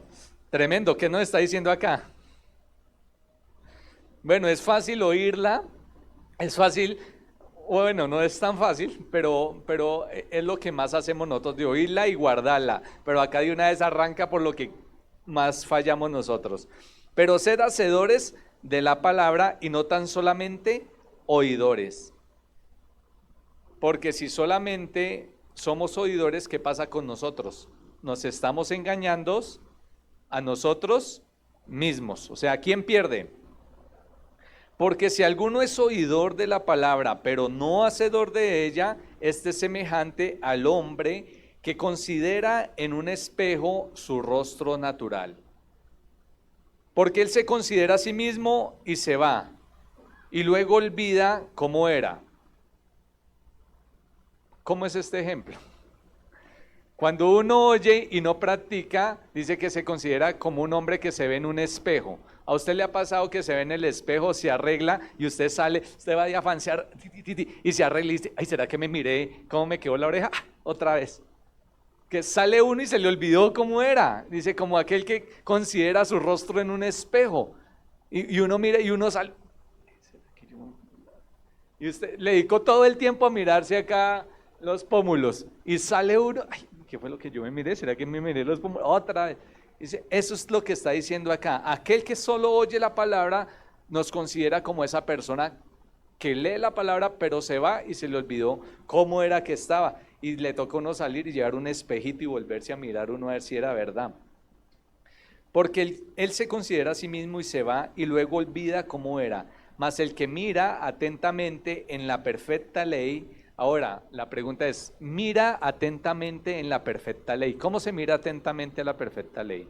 S1: Tremendo, ¿qué nos está diciendo acá? Bueno, es fácil oírla, es fácil, bueno, no es tan fácil, pero es lo que más hacemos nosotros, de oírla y guardarla. Pero acá de una vez arranca por lo que más fallamos nosotros. Pero sed hacedores de la palabra y no tan solamente oidores. Porque si solamente somos oidores, ¿qué pasa con nosotros? Nos estamos engañando a nosotros mismos. O sea, ¿quién pierde? Porque si alguno es oidor de la palabra, pero no hacedor de ella, este es semejante al hombre que considera en un espejo su rostro natural. Porque él se considera a sí mismo y se va, y luego olvida cómo era. ¿Cómo es este ejemplo? Cuando uno oye y no practica, dice que se considera como un hombre que se ve en un espejo. ¿A usted le ha pasado que se ve en el espejo, se arregla y usted sale, usted va a fancear y se arregla y dice, ay, ¿será que me miré? ¿Cómo me quedó la oreja? ¡Ah! Otra vez. Que sale uno y se le olvidó cómo era. Dice, como aquel que considera su rostro en un espejo. Y uno mira y uno sale. Y usted le dedicó todo el tiempo a mirarse acá los pómulos. Y sale uno, ay, ¿qué fue lo que yo me miré? ¿Será que me miré los pómulos? Otra vez. Dice, eso es lo que está diciendo acá. Aquel que solo oye la palabra nos considera como esa persona que lee la palabra pero se va y se le olvidó cómo era que estaba. Y le toca a uno salir y llevar un espejito y volverse a mirar uno a ver si era verdad. Porque él se considera a sí mismo y se va y luego olvida cómo era. Mas el que mira atentamente en la perfecta ley. Ahora, la pregunta es, mira atentamente en la perfecta ley. ¿Cómo se mira atentamente a la perfecta ley?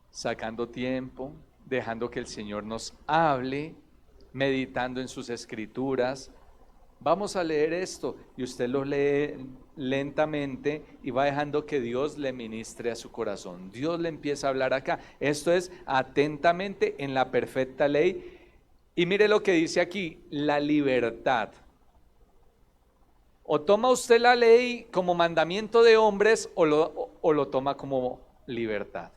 S1: Sacando tiempo, dejando que el Señor nos hable, meditando en sus escrituras. Vamos a leer esto y usted lo lee lentamente y va dejando que Dios le ministre a su corazón. Dios le empieza a hablar acá. Esto es atentamente en la perfecta ley. Y mire lo que dice aquí, la libertad. O toma usted la ley como mandamiento de hombres o lo toma como libertad.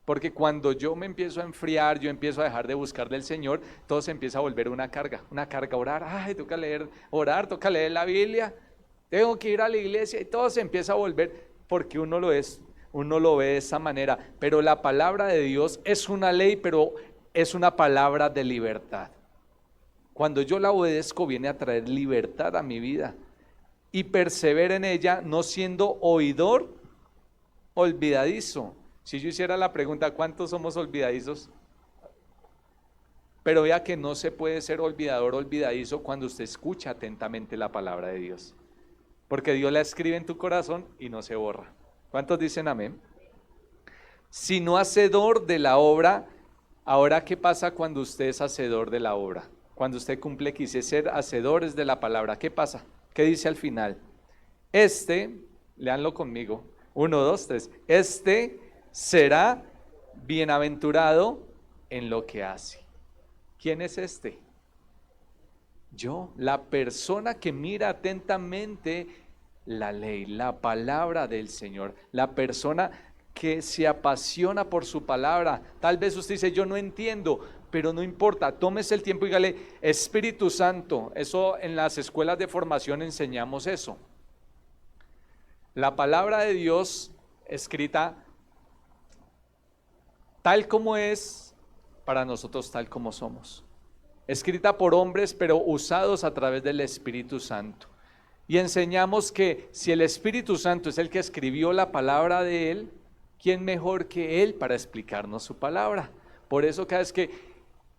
S1: Porque cuando yo me empiezo a enfriar, yo empiezo a dejar de buscar del Señor, todo se empieza a volver una carga, orar, ay, toca leer, orar, toca leer la Biblia, tengo que ir a la iglesia y todo se empieza a volver, porque uno lo ve de esa manera, pero la palabra de Dios es una ley, pero es una palabra de libertad. Cuando yo la obedezco, viene a traer libertad a mi vida. Y persevera en ella, no siendo oidor olvidadizo. Si yo hiciera la pregunta, ¿cuántos somos olvidadizos? Pero vea que no se puede ser olvidador olvidadizo cuando usted escucha atentamente la palabra de Dios. Porque Dios la escribe en tu corazón y no se borra. ¿Cuántos dicen amén? Sino hacedor de la obra. Ahora, ¿qué pasa cuando usted es hacedor de la obra? Cuando usted cumple, quise ser hacedores de la palabra. ¿Qué pasa? ¿Qué dice al final? Léanlo conmigo. 1, 2, 3. Será bienaventurado en lo que hace. ¿Quién es este? Yo, la persona que mira atentamente la ley, la palabra del Señor, la persona que se apasiona por su palabra. Tal vez usted dice, yo no entiendo, pero no importa, tómese el tiempo y dígale, Espíritu Santo. Eso en las escuelas de formación enseñamos eso. La palabra de Dios escrita tal como es, para nosotros tal como somos. Escrita por hombres, pero usados a través del Espíritu Santo. Y enseñamos que si el Espíritu Santo es el que escribió la palabra de Él, ¿quién mejor que Él para explicarnos su palabra? Por eso cada vez que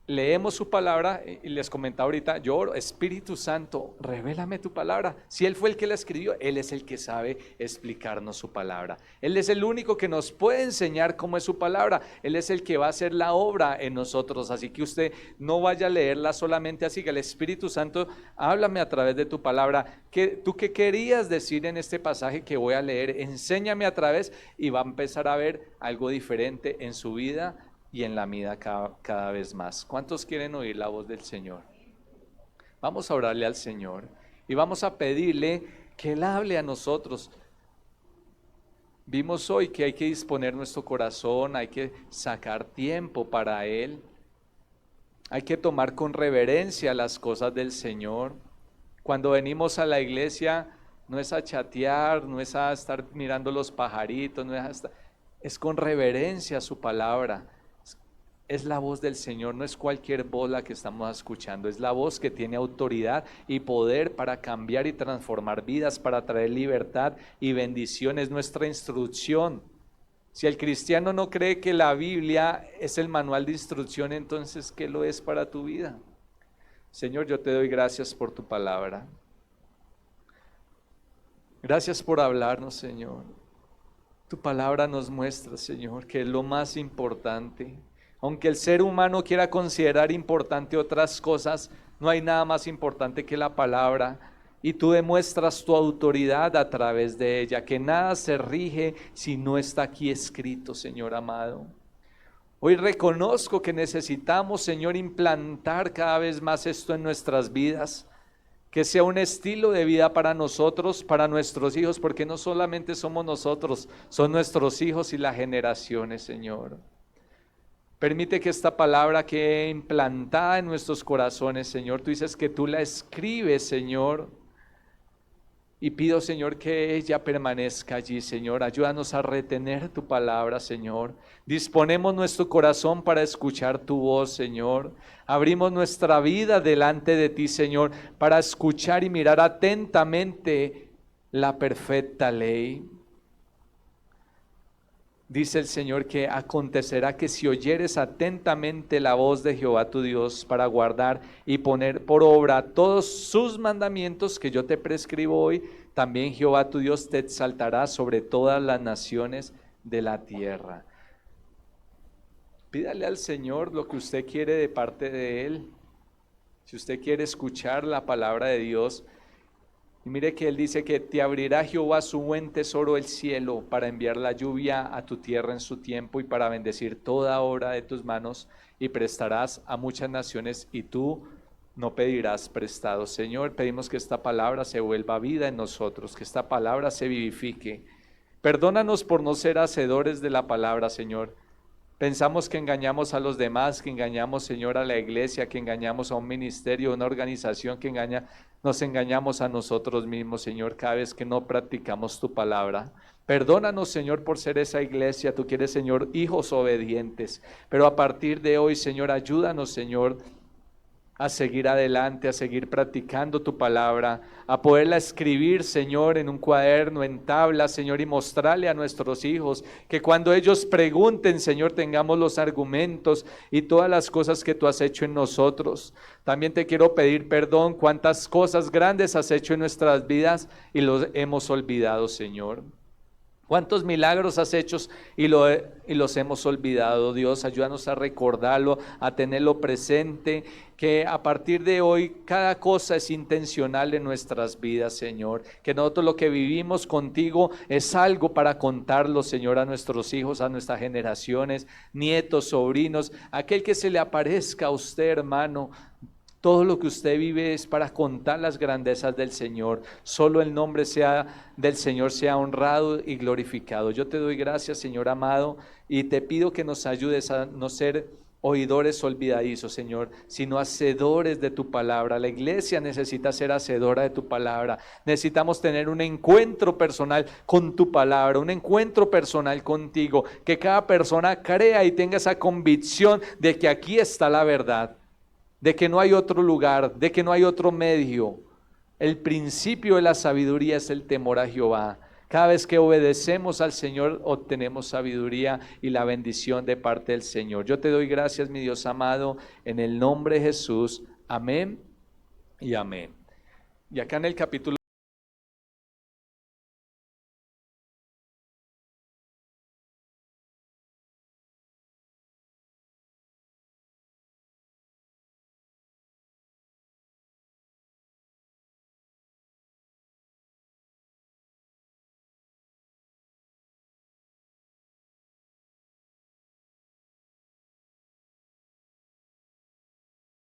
S1: leemos su palabra, y les comentaba ahorita, yo oro, Espíritu Santo, revélame tu palabra. Si Él fue el que la escribió, Él es el que sabe explicarnos su palabra. Él es el único que nos puede enseñar cómo es su palabra. Él es el que va a hacer la obra en nosotros. Así que usted no vaya a leerla solamente así, que el Espíritu Santo, háblame a través de tu palabra. ¿Tú qué querías decir en este pasaje que voy a leer? Enséñame a través, y va a empezar a ver algo diferente en su vida y en la mía cada vez más. ¿Cuántos quieren oír la voz del Señor? Vamos a orarle al Señor y vamos a pedirle que Él hable a nosotros. Vimos hoy que hay que disponer nuestro corazón, hay que sacar tiempo para Él, hay que tomar con reverencia las cosas del Señor. Cuando venimos a la iglesia, no es a chatear, no es a estar mirando los pajaritos, es con reverencia a su palabra. Es la voz del Señor, no es cualquier voz la que estamos escuchando, es la voz que tiene autoridad y poder para cambiar y transformar vidas, para traer libertad y bendición. Es nuestra instrucción. Si el cristiano no cree que la Biblia es el manual de instrucción, entonces ¿qué lo es para tu vida? Señor, yo te doy gracias por tu palabra. Gracias por hablarnos, Señor. Tu palabra nos muestra, Señor, que es lo más importante. Aunque el ser humano quiera considerar importante otras cosas, no hay nada más importante que la palabra. Y tú demuestras tu autoridad a través de ella, que nada se rige si no está aquí escrito, Señor amado. Hoy reconozco que necesitamos, Señor, implantar cada vez más esto en nuestras vidas, que sea un estilo de vida para nosotros, para nuestros hijos, porque no solamente somos nosotros, son nuestros hijos y las generaciones, Señor. Permite que esta palabra quede implantada en nuestros corazones, Señor. Tú dices que tú la escribes, Señor. Y pido, Señor, que ella permanezca allí, Señor. Ayúdanos a retener tu palabra, Señor. Disponemos nuestro corazón para escuchar tu voz, Señor. Abrimos nuestra vida delante de ti, Señor, para escuchar y mirar atentamente la perfecta ley. Dice el Señor que acontecerá que si oyeres atentamente la voz de Jehová tu Dios para guardar y poner por obra todos sus mandamientos que yo te prescribo hoy, también Jehová tu Dios te exaltará sobre todas las naciones de la tierra. Pídale al Señor lo que usted quiere de parte de Él. Si usted quiere escuchar la palabra de Dios, y mire que Él dice que te abrirá Jehová su buen tesoro el cielo para enviar la lluvia a tu tierra en su tiempo y para bendecir toda obra de tus manos, y prestarás a muchas naciones y tú no pedirás prestado. Señor, pedimos que esta palabra se vuelva vida en nosotros, que esta palabra se vivifique. Perdónanos por no ser hacedores de la palabra, Señor. Pensamos que engañamos a los demás, que engañamos, Señor, a la iglesia, que engañamos a un ministerio, a una organización, que nos engañamos a nosotros mismos, Señor, cada vez que no practicamos tu palabra. Perdónanos, Señor, por ser esa iglesia. Tú quieres, Señor, hijos obedientes. Pero a partir de hoy, Señor, ayúdanos, Señor, a seguir adelante, a seguir practicando tu palabra, a poderla escribir, Señor, en un cuaderno, en tabla, Señor, y mostrarle a nuestros hijos, que cuando ellos pregunten, Señor, tengamos los argumentos y todas las cosas que tú has hecho en nosotros. También te quiero pedir perdón, cuántas cosas grandes has hecho en nuestras vidas y los hemos olvidado, Señor. ¿Cuántos milagros has hecho y los hemos olvidado? Dios, ayúdanos a recordarlo, a tenerlo presente, que a partir de hoy cada cosa es intencional en nuestras vidas, Señor. Que nosotros lo que vivimos contigo es algo para contarlo, Señor, a nuestros hijos, a nuestras generaciones, nietos, sobrinos, aquel que se le aparezca a usted, hermano. Todo lo que usted vive es para contar las grandezas del Señor. Solo el nombre del Señor sea honrado y glorificado. Yo te doy gracias, Señor amado, y te pido que nos ayudes a no ser oidores olvidadizos, Señor, sino hacedores de tu palabra. La iglesia necesita ser hacedora de tu palabra. Necesitamos tener un encuentro personal con tu palabra, un encuentro personal contigo, que cada persona crea y tenga esa convicción de que aquí está la verdad, de que no hay otro lugar, de que no hay otro medio. El principio de la sabiduría es el temor a Jehová. Cada vez que obedecemos al Señor, obtenemos sabiduría y la bendición de parte del Señor. Yo te doy gracias, mi Dios amado, en el nombre de Jesús. Amén y amén. Y acá en el capítulo